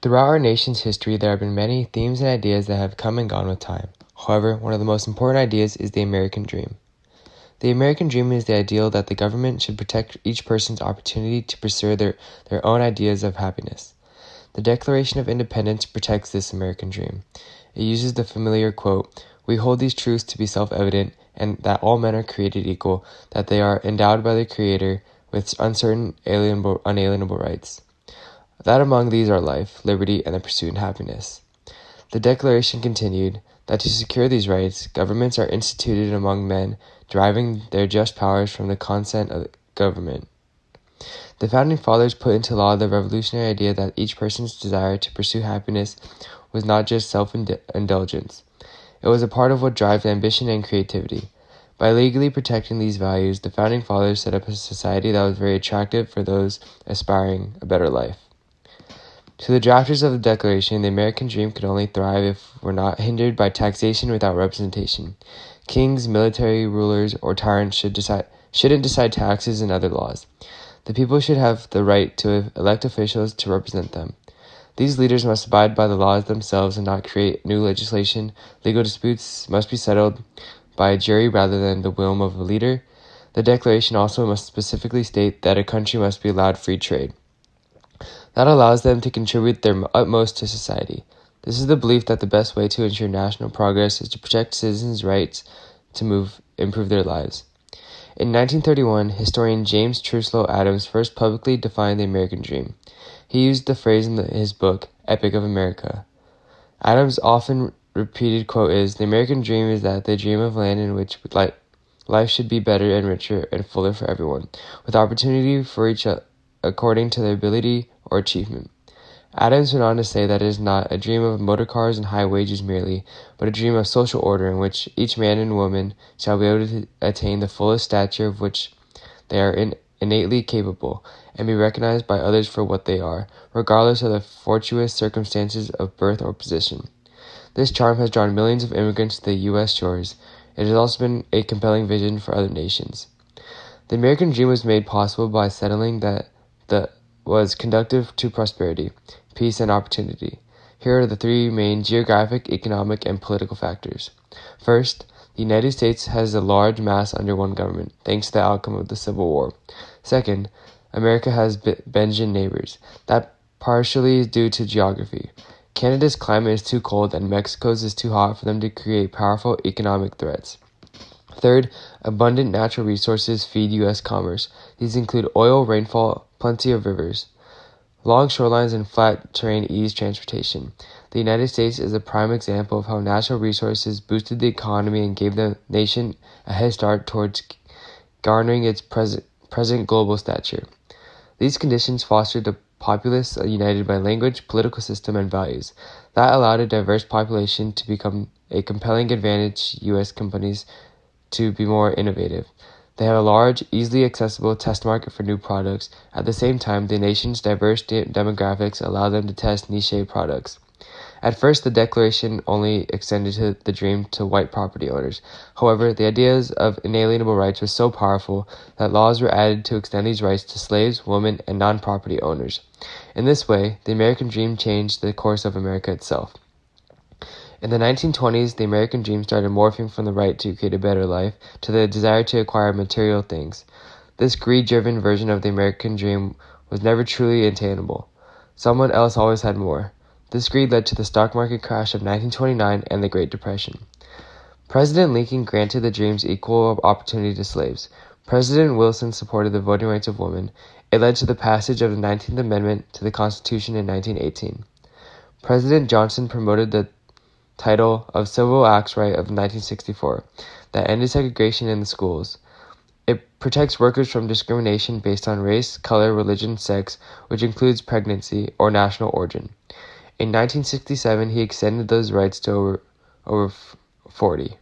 Throughout our nation's history, there have been many themes and ideas that have come and gone with time. However, one of the most important ideas is the American dream. The American dream is the ideal that the government should protect each person's opportunity to pursue their own ideas of happiness. The Declaration of Independence protects this American dream. It uses the familiar quote, "We hold these truths to be self-evident, and that all men are created equal, that they are endowed by the Creator with uncertain, unalienable rights. That among these are life, liberty, and the pursuit of happiness." The Declaration continued that to secure these rights, governments are instituted among men, deriving their just powers from the consent of the government. The Founding Fathers put into law the revolutionary idea that each person's desire to pursue happiness was not just self-indulgence. It was a part of what drives ambition and creativity. By legally protecting these values, the Founding Fathers set up a society that was very attractive for those aspiring a better life. To the drafters of the Declaration, the American dream could only thrive if we're not hindered by taxation without representation. Kings, military rulers, or tyrants shouldn't decide taxes and other laws. The people should have the right to elect officials to represent them. These leaders must abide by the laws themselves and not create new legislation. Legal disputes must be settled by a jury rather than the whim of a leader. The Declaration also must specifically state that a country must be allowed free trade. That allows them to contribute their utmost to society. This is the belief that the best way to ensure national progress is to protect citizens' rights to improve their lives. In 1931, historian James Truslow Adams first publicly defined the American dream. He used the phrase in his book, Epic of America. Adams' often repeated quote is, "The American dream is that the dream of land in which life should be better and richer and fuller for everyone, with opportunity for each according to their ability or achievement." Adams went on to say that it is not a dream of motor cars and high wages merely, but a dream of social order in which each man and woman shall be able to attain the fullest stature of which they are innately capable, and be recognized by others for what they are, regardless of the fortuitous circumstances of birth or position. This charm has drawn millions of immigrants to the U.S. shores. It has also been a compelling vision for other nations. The American dream was made possible by settling that was conducive to prosperity, peace, and opportunity. Here are the three main geographic, economic, and political factors. First, the United States has a large mass under one government, thanks to the outcome of the Civil War. Second, America has Benjin neighbors. That partially is due to geography. Canada's climate is too cold and Mexico's is too hot for them to create powerful economic threats. Third, abundant natural resources feed U.S. commerce. These include oil, rainfall, plenty of rivers. Long shorelines and flat terrain ease transportation. The United States is a prime example of how natural resources boosted the economy and gave the nation a head start towards garnering its present global stature. These conditions fostered a populace united by language, political system, and values. That allowed a diverse population to become a compelling advantage U.S. companies to be more innovative. They have a large, easily accessible test market for new products. At the same time, the nation's diverse demographics allow them to test niche products. At first, the Declaration only extended the dream to white property owners. However, the ideas of inalienable rights were so powerful that laws were added to extend these rights to slaves, women, and non-property owners. In this way, the American dream changed the course of America itself. In the 1920s, the American dream started morphing from the right to create a better life to the desire to acquire material things. This greed-driven version of the American dream was never truly attainable. Someone else always had more. This greed led to the stock market crash of 1929 and the Great Depression. President Lincoln granted the dream's equal opportunity to slaves. President Wilson supported the voting rights of women. It led to the passage of the 19th Amendment to the Constitution in 1918. President Johnson promoted the title of Civil Acts Right of 1964 that ended segregation in the schools. It protects workers from discrimination based on race, color, religion, sex, which includes pregnancy or national origin. In 1967, he extended those rights to over 40.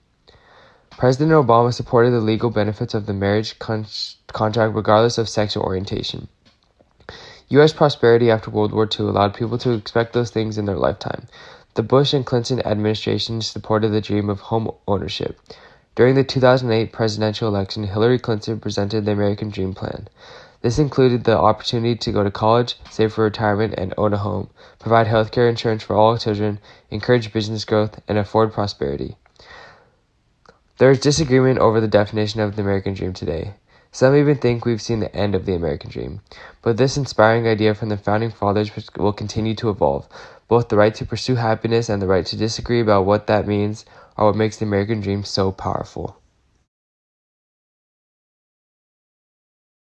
President Obama supported the legal benefits of the marriage contract regardless of sexual orientation. U.S. prosperity after World War II allowed people to expect those things in their lifetime. The Bush and Clinton administrations supported the dream of home ownership. During the 2008 presidential election, Hillary Clinton presented the American Dream Plan. This included the opportunity to go to college, save for retirement, and own a home, provide healthcare insurance for all children, encourage business growth, and afford prosperity. There is disagreement over the definition of the American dream today. Some even think we've seen the end of the American dream. But this inspiring idea from the Founding Fathers will continue to evolve. Both the right to pursue happiness and the right to disagree about what that means are what makes the American dream so powerful.